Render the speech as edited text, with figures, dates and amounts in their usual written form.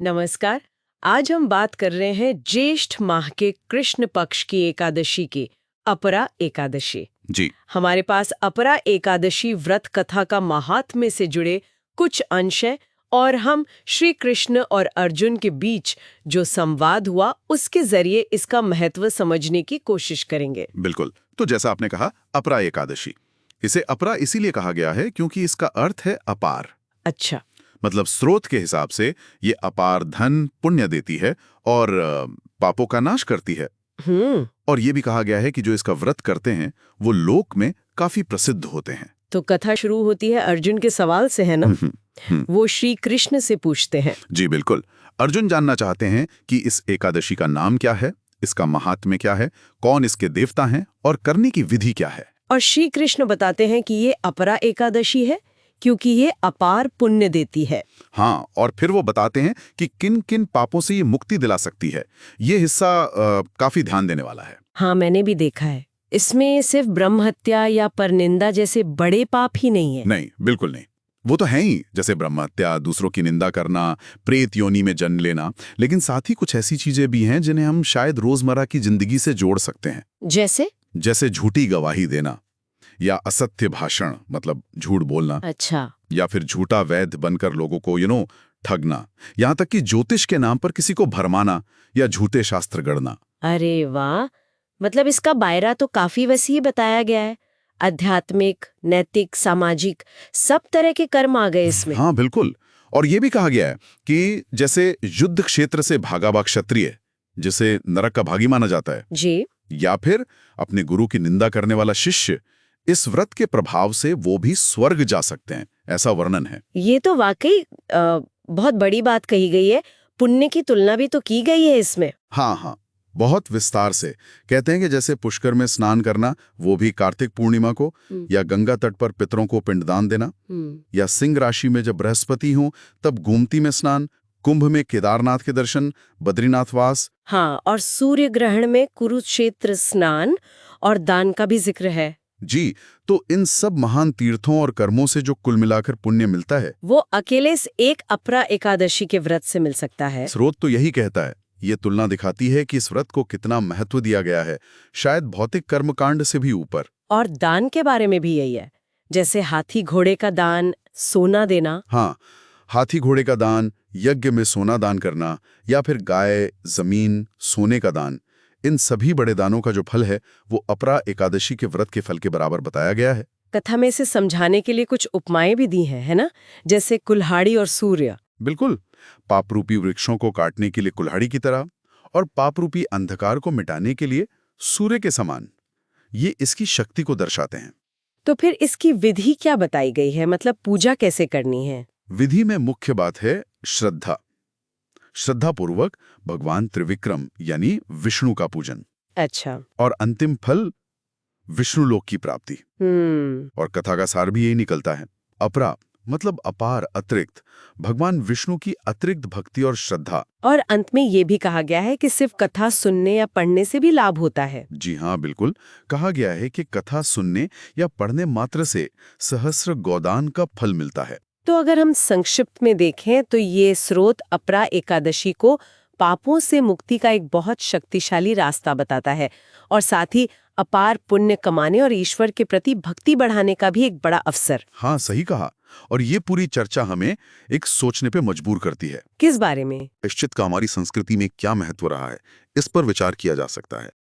नमस्कार। आज हम बात कर रहे हैं ज्येष्ठ माह के कृष्ण पक्ष की एकादशी की, अपरा एकादशी। जी। हमारे पास अपरा एकादशी व्रत कथा का महात्म्य से जुड़े कुछ अंश हैं और हम श्री कृष्ण और अर्जुन के बीच जो संवाद हुआ उसके जरिए इसका महत्व समझने की कोशिश करेंगे। बिल्कुल। तो जैसा आपने कहा, अपरा एकादशी, इसे अपरा इसीलिए कहा गया है क्योंकि इसका अर्थ है अपार। अच्छा। मतलब स्रोत के हिसाब से ये अपार धन पुण्य देती है और पापों का नाश करती है। और ये भी कहा गया है कि जो इसका व्रत करते हैं वो लोक में काफी प्रसिद्ध होते हैं। तो कथा शुरू होती है अर्जुन के सवाल से, है ना? वो श्री कृष्ण से पूछते हैं। जी बिल्कुल। अर्जुन जानना चाहते हैं कि इस एकादशी का नाम क्या है, इसका महात्म्य क्या है, कौन इसके देवता हैं और करने की विधि क्या है। और श्री कृष्ण बताते हैं कि ये अपरा एकादशी है क्योंकि ये अपार पुण्य देती है। हाँ, और फिर वो बताते हैं कि किन किन पापों से ये मुक्ति दिला सकती है। ये हिस्सा काफी ध्यान देने वाला है। हाँ, मैंने भी देखा है। इसमें सिर्फ ब्रह्म हत्या या परनिंदा जैसे बड़े पाप ही नहीं है। नहीं, बिल्कुल नहीं। वो तो है ही, जैसे ब्रह्म हत्या, दूसरों की निंदा करना, प्रेत योनि में जन्म लेना, लेकिन साथ ही कुछ ऐसी चीजें भी हैं जिन्हें हम शायद रोजमर्रा की जिंदगी से जोड़ सकते हैं। जैसे झूठी गवाही देना या असत्य भाषण, मतलब झूठ बोलना। अच्छा। या फिर झूठा वैद्य बनकर लोगों को ठगना, यहाँ तक कि ज्योतिष के नाम पर किसी को भरमाना या झूठे शास्त्र गढ़ना। अरे वाह, मतलब इसका दायरा तो काफी वसीह बताया गया है। आध्यात्मिक, नैतिक, सामाजिक सब तरह के कर्म आ गए इसमें। हाँ बिल्कुल। और ये भी कहा गया है कि जैसे युद्ध क्षेत्र से भागा हुआ क्षत्रिय, जिसे नरक का भागी माना जाता है जी। या फिर अपने गुरु की निंदा करने वाला शिष्य, इस व्रत के प्रभाव से वो भी स्वर्ग जा सकते हैं, ऐसा वर्णन है। ये तो वाकई बहुत बड़ी बात कही गई है। पुण्य की तुलना भी तो की गई है इसमें। हाँ हाँ, बहुत विस्तार से। कहते हैं कि जैसे पुष्कर में स्नान करना, वो भी कार्तिक पूर्णिमा को, या गंगा तट पर पितरों को पिंडदान देना, या सिंह राशि में जब बृहस्पति हो तब गोमती में स्नान, कुंभ में केदारनाथ के दर्शन, बद्रीनाथ वास। हाँ, और सूर्य ग्रहण में कुरुक्षेत्र स्नान और दान का भी जिक्र है। जी, तो इन सब महान तीर्थों और कर्मों से जो कुल मिलाकर पुण्य मिलता है, वो अकेले इस एक अपरा एकादशी के व्रत से मिल सकता है। स्रोत तो यही कहता है। ये तुलना दिखाती है कि इस व्रत को कितना महत्व दिया गया है, शायद भौतिक कर्मकांड से भी ऊपर। और दान के बारे में भी यही है, जैसे हाथी घोड़े का दान, सोना देना। हाँ, हाथी घोड़े का दान, यज्ञ में सोना दान करना, या फिर गाय, जमीन, सोने का दान, इन सभी बड़े दानों का जो फल है वो अपरा एकादशी के व्रत के फल के बराबर बताया गया है। कथा में से समझाने के लिए कुछ उपमाएं भी दी हैं, है ना? जैसे कुल्हाड़ी और सूर्य। बिल्कुल, पापरूपी वृक्षों को काटने के लिए कुल्हाड़ी की तरह, और पापरूपी अंधकार को मिटाने के लिए सूर्य के समान। ये इसकी शक्ति को दर्शाते हैं। तो फिर इसकी विधि क्या बताई गई है, मतलब पूजा कैसे करनी है? विधि में मुख्य बात है श्रद्धा। श्रद्धापूर्वक भगवान त्रिविक्रम यानी विष्णु का पूजन। अच्छा। और अंतिम फल विष्णु लोक की प्राप्ति। और कथा का सार भी यही निकलता है। अपरा मतलब अपार, अतिरिक्त, भगवान विष्णु की अतिरिक्त भक्ति और श्रद्धा। और अंत में ये भी कहा गया है कि सिर्फ कथा सुनने या पढ़ने से भी लाभ होता है। जी हाँ बिल्कुल, कहा गया है कि कथा सुनने या पढ़ने मात्र से सहस्र गोदान का फल मिलता है। तो अगर हम संक्षिप्त में देखें तो ये स्रोत अपरा एकादशी को पापों से मुक्ति का एक बहुत शक्तिशाली रास्ता बताता है और साथ ही अपार पुण्य कमाने और ईश्वर के प्रति भक्ति बढ़ाने का भी एक बड़ा अवसर। हाँ सही कहा। और ये पूरी चर्चा हमें एक सोचने पे मजबूर करती है। किस बारे में? निश्चित का हमारी संस्कृति में क्या महत्व रहा है, इस पर विचार किया जा सकता है।